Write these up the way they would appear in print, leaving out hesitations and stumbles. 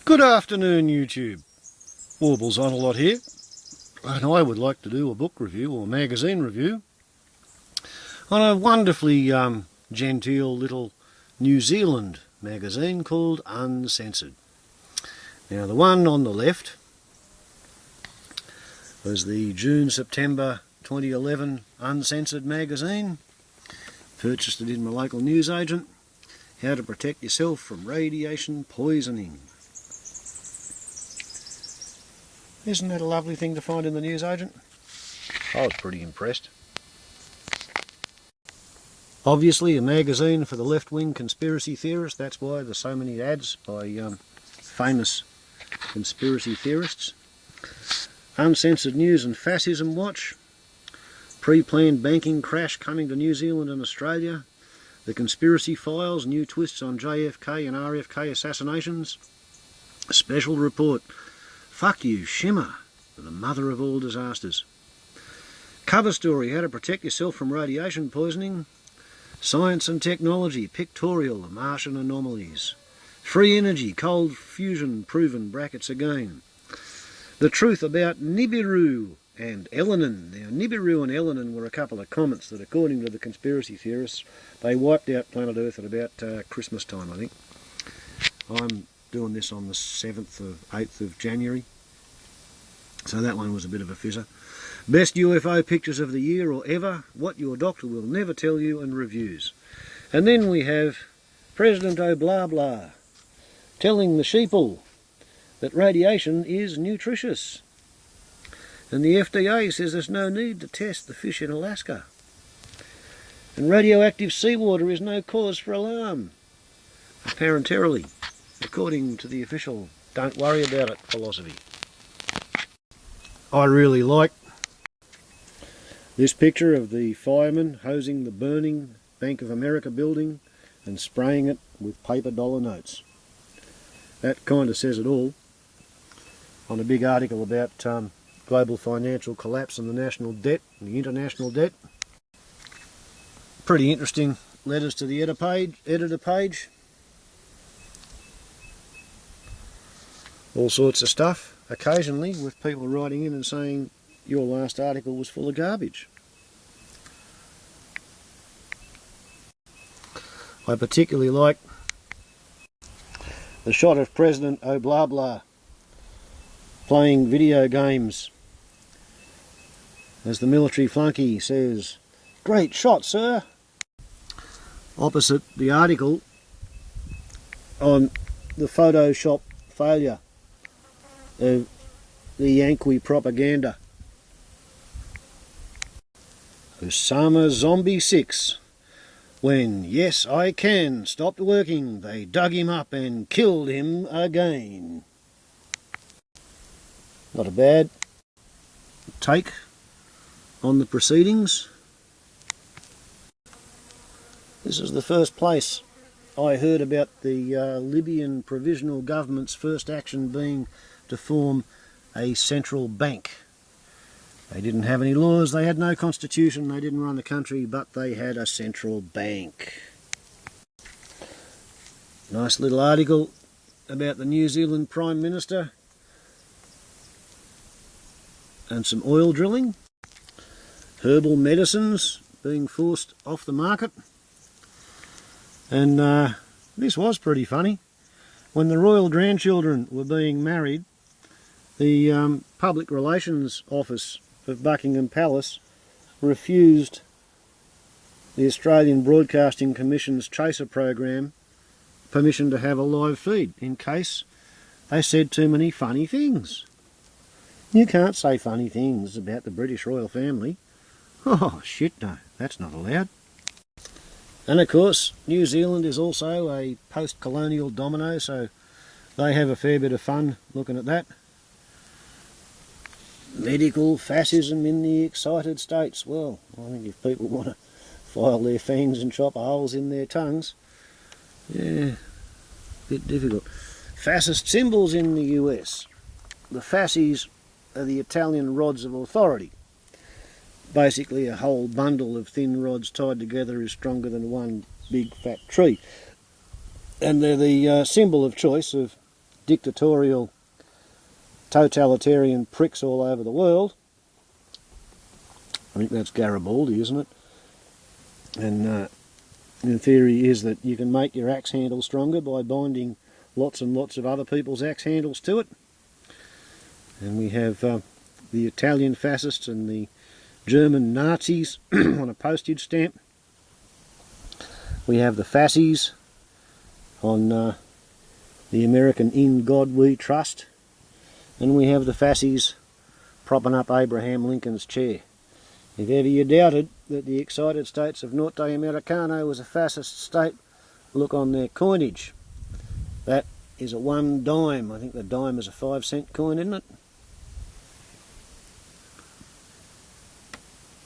Good afternoon, YouTube. Warbles on a lot here, and I would like to do a book review or magazine review on a wonderfully genteel little New Zealand magazine called Uncensored. Now, the one on the left was the June-September 2011 Uncensored magazine. Purchased it in my local newsagent. How to protect yourself from radiation poisoning. Isn't that a lovely thing to find in the newsagent? I was pretty impressed. Obviously a magazine for the left-wing conspiracy theorists. That's why there's so many ads by famous conspiracy theorists. Uncensored News and Fascism Watch. Pre-planned banking crash coming to New Zealand and Australia. The Conspiracy Files, new twists on JFK and RFK assassinations. A special report. Fuck you, Shimmer, the mother of all disasters. Cover story, how to protect yourself from radiation poisoning. Science and technology, pictorial, Martian anomalies. Free energy, cold fusion proven, brackets again. The truth about Nibiru and Elenin. Now, Nibiru and Elenin were a couple of comets that, according to the conspiracy theorists, they wiped out planet Earth at about Christmas time, I think. I'm doing this on the 8th of January. So that one was a bit of a fizzer. Best UFO pictures of the year or ever, what your doctor will never tell you, and reviews. And then we have President O'Blah telling the sheeple that radiation is nutritious. And the FDA says there's no need to test the fish in Alaska. And radioactive seawater is no cause for alarm, apparently, according to the official don't worry about it philosophy. I really like this picture of the fireman hosing the burning Bank of America building and spraying it with paper dollar notes. That kind of says it all on a big article about global financial collapse and the national debt and the international debt. Pretty interesting letters to the editor page. All sorts of stuff, occasionally with people writing in and saying your last article was full of garbage. I particularly like the shot of President O'Blah playing video games as the military flunky says, "Great shot, sir." Opposite the article on the Photoshop failure of the Yankee propaganda. Osama Zombie 6. When Yes I Can stopped working, they dug him up and killed him again. Not a bad take on the proceedings. This is the first place I heard about the Libyan provisional government's first action being to form a central bank. They didn't have any laws, they had no constitution, they didn't run the country, but they had a central bank. Nice little article about the New Zealand Prime Minister and some oil drilling. Herbal medicines being forced off the market. And this was pretty funny. When the royal grandchildren were being married, the Public Relations Office of Buckingham Palace refused the Australian Broadcasting Commission's Chaser program permission to have a live feed in case they said too many funny things. You can't say funny things about the British royal family. Oh shit, no, that's not allowed. And of course, New Zealand is also a post-colonial domino, so they have a fair bit of fun looking at that. Medical fascism in the excited states. Well, I think if people want to file their fangs and chop holes in their tongues, yeah, bit difficult. Fascist symbols in the US. The fasces are the Italian rods of authority. Basically a whole bundle of thin rods tied together is stronger than one big fat tree. And they're the symbol of choice of dictatorial, totalitarian pricks all over the world. I think that's Garibaldi, isn't it? And in theory is that you can make your axe handle stronger by binding lots and lots of other people's axe handles to it. And we have the Italian fascists and the German Nazis on a postage stamp. We have the fascies on the American In God We Trust. And we have the fascies propping up Abraham Lincoln's chair. If ever you doubted that the excited states of Norte Americano was a fascist state, look on their coinage. That is a 1 dime. I think the dime is a 5-cent coin, isn't it?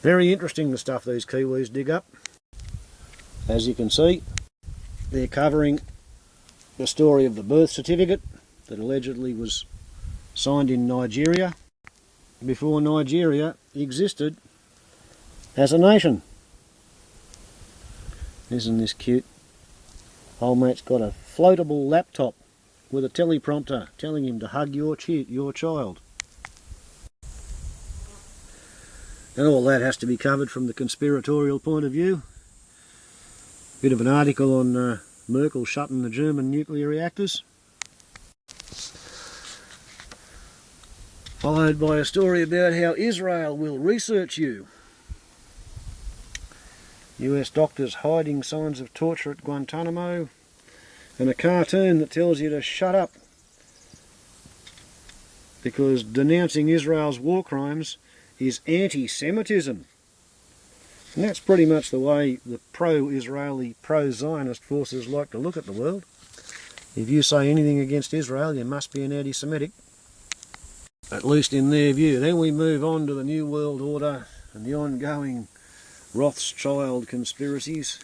Very interesting, the stuff these Kiwis dig up. As you can see, they're covering the story of the birth certificate that allegedly was signed in Nigeria before Nigeria existed as a nation. Isn't this cute? Old mate's got a floatable laptop with a teleprompter telling him to hug your child. And all that has to be covered from the conspiratorial point of view. Bit of an article on Merkel shutting the German nuclear reactors. Followed by a story about how Israel will research you. US doctors hiding signs of torture at Guantanamo. And a cartoon that tells you to shut up, because denouncing Israel's war crimes is anti-Semitism. And that's pretty much the way the pro-Israeli, pro-Zionist forces like to look at the world. If you say anything against Israel, you must be an anti-Semitic. At least in their view. Then we move on to the New World Order and the ongoing Rothschild conspiracies.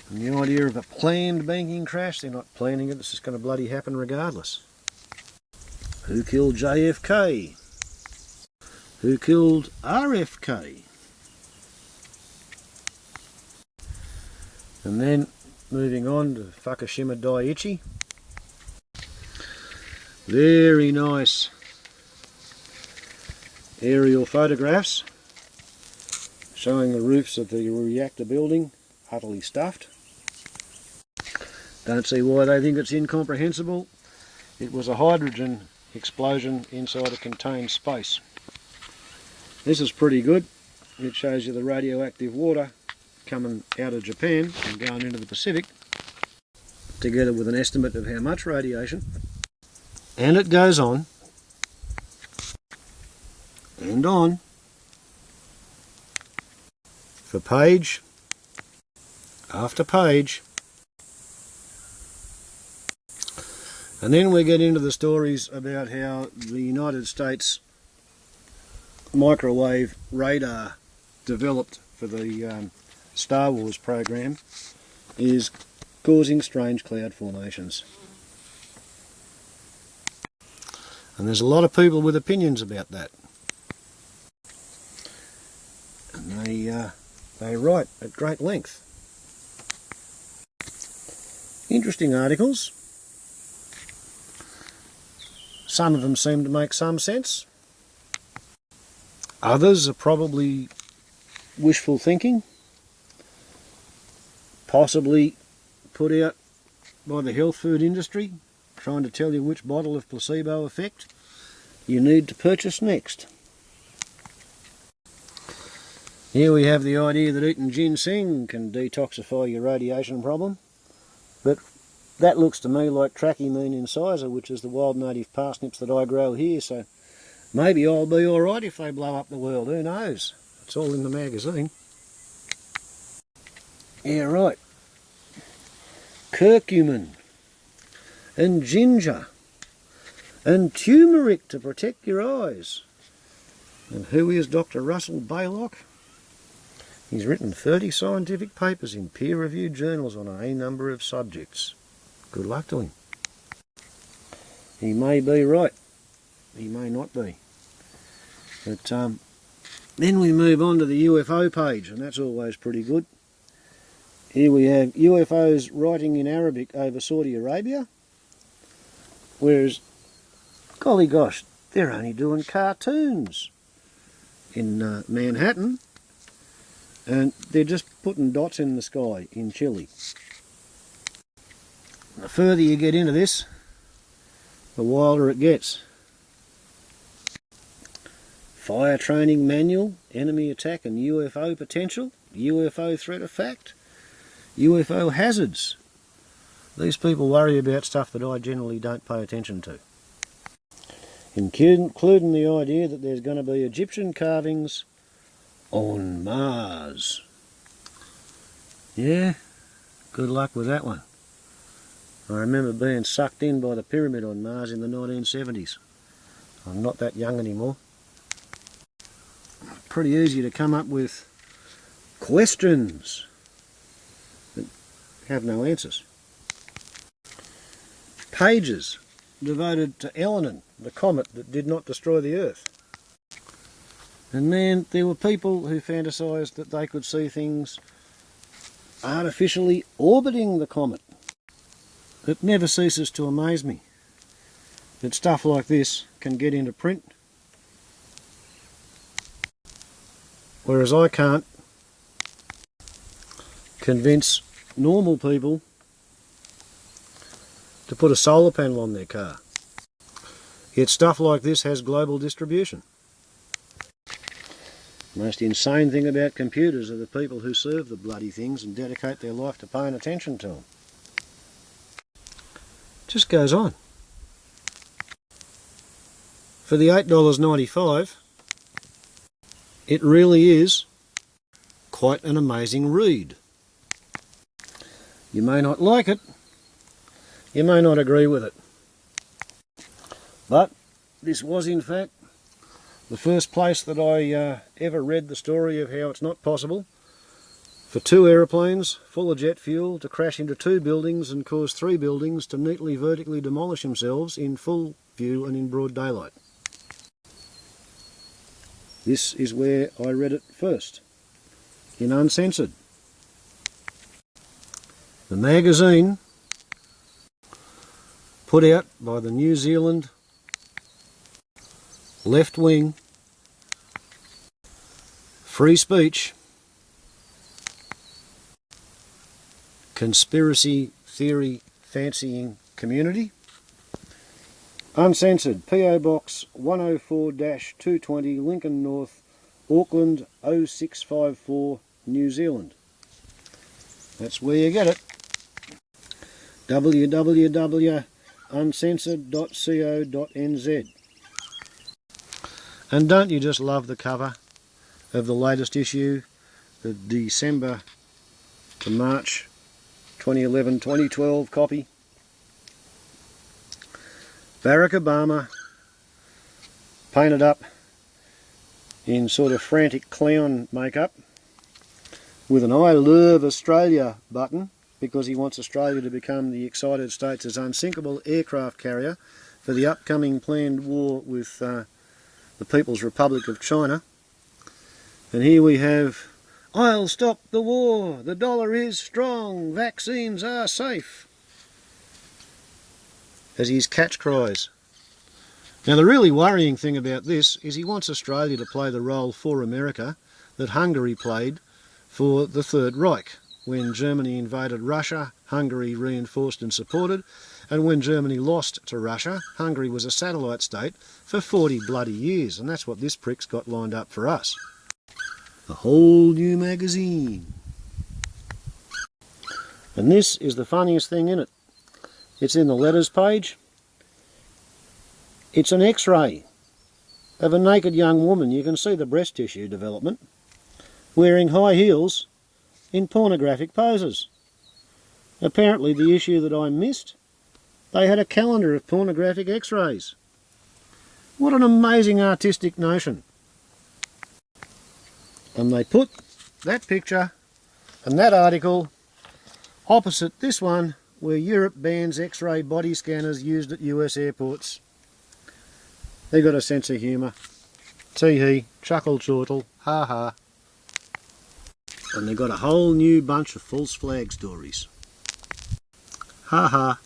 And the idea of a planned banking crash. They're not planning it, it's just going to bloody happen regardless. Who killed JFK? Who killed RFK? And then moving on to Fukushima Daiichi. Very nice aerial photographs showing the roofs of the reactor building utterly stuffed. Don't see why they think it's incomprehensible. It was a hydrogen explosion inside a contained space. This is pretty good. It shows you the radioactive water coming out of Japan and going into the Pacific, together with an estimate of how much radiation. And it goes on and on for page after page. And then we get into the stories about how the United States microwave radar developed for the Star Wars program is causing strange cloud formations. And there's a lot of people with opinions about that. And they write at great length. Interesting articles. Some of them seem to make some sense. Others are probably wishful thinking, possibly put out by the health food industry, trying to tell you which bottle of placebo effect you need to purchase next. Here we have the idea that eating ginseng can detoxify your radiation problem, but that looks to me like Trachyamine incisor, which is the wild native parsnips that I grow here, so maybe I'll be alright if they blow up the world, who knows? It's all in the magazine. Yeah, right. Curcumin and ginger and turmeric to protect your eyes. And who is Dr. Russell Baylock? He's written 30 scientific papers in peer-reviewed journals on a number of subjects. Good luck to him. He may be right, he may not be. But then we move on to the UFO page, and that's always pretty good. Here we have UFOs writing in Arabic over Saudi Arabia. Whereas, golly gosh, they're only doing cartoons in Manhattan, and they're just putting dots in the sky in Chile. The further you get into this, the wilder it gets. Fire training manual, enemy attack and UFO potential, UFO threat of fact, UFO hazards. These people worry about stuff that I generally don't pay attention to. Including the idea that there's going to be Egyptian carvings on Mars. Yeah, good luck with that one. I remember being sucked in by the pyramid on Mars in the 1970s. I'm not that young anymore. Pretty easy to come up with questions that have no answers. Pages devoted to Elenin, the comet that did not destroy the Earth. And man, there were people who fantasised that they could see things artificially orbiting the comet. It never ceases to amaze me that stuff like this can get into print, whereas I can't convince normal people to put a solar panel on their car. Yet stuff like this has global distribution. The most insane thing about computers are the people who serve the bloody things and dedicate their life to paying attention to them. Just goes on. For the $8.95, it really is quite an amazing read. You may not like it, you may not agree with it, but this was in fact the first place that I ever read the story of how it's not possible for two aeroplanes full of jet fuel to crash into two buildings and cause three buildings to neatly vertically demolish themselves in full view and in broad daylight. This is where I read it first, in Uncensored. The magazine put out by the New Zealand left-wing free speech conspiracy theory fancying community. Uncensored, PO Box 104-220, Lincoln North, Auckland 0654, New Zealand. That's where you get it. www.uncensored.co.nz. And don't you just love the cover of the latest issue, the December to March 2011-2012 copy? Barack Obama painted up in sort of frantic clown makeup with an I love Australia button because he wants Australia to become the excited states' unsinkable aircraft carrier for the upcoming planned war with the People's Republic of China. And here we have, "I'll stop the war, the dollar is strong, vaccines are safe," as his catch cries. Now the really worrying thing about this is he wants Australia to play the role for America that Hungary played for the Third Reich. When Germany invaded Russia, Hungary reinforced and supported, and when Germany lost to Russia, Hungary was a satellite state for 40 bloody years, and that's what this prick's got lined up for us. A whole new magazine. And this is the funniest thing in it. It's in the letters page. It's an X-ray of a naked young woman, you can see the breast tissue development, wearing high heels in pornographic poses. Apparently the issue that I missed, they had a calendar of pornographic X-rays. What an amazing artistic notion. And they put that picture and that article opposite this one, where Europe bans X-ray body scanners used at US airports. They got a sense of humour. Tee-hee, chuckle chortle, ha-ha. And they got a whole new bunch of false flag stories. Ha-ha.